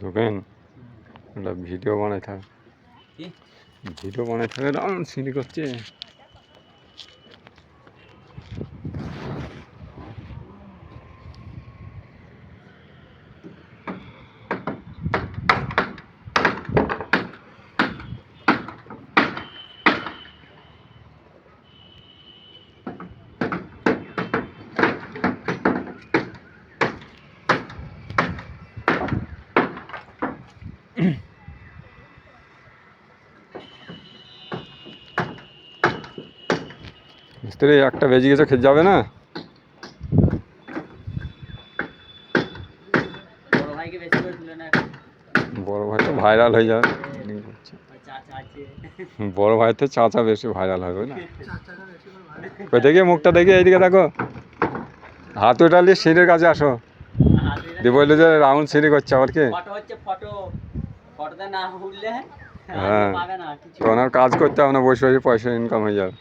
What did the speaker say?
ঢোকেন ওটা ভিডিও বানাই থাকে রাউন্ড সিঁড়ি করছে। মিস্ত্রি একটা বেজে গেছে, খেতে যাবে না? বড় ভাই তো ভাইরাল হয়ে যাবে। বড় ভাই তো চাচা বেশি ভাইরাল হবে না? ওই দেখে মুখটা দেখে এইদিকে দেখো, হাত উঠালে সিঁড়ির কাছে আসো। দিয়ে বললো যে রাউন্ড সিঁড়ি করছে আবার কি? হ্যাঁ, তো ওনার কাজ করতে হবে না, বসে বসে পয়সা ইনকাম হয়ে যাবে।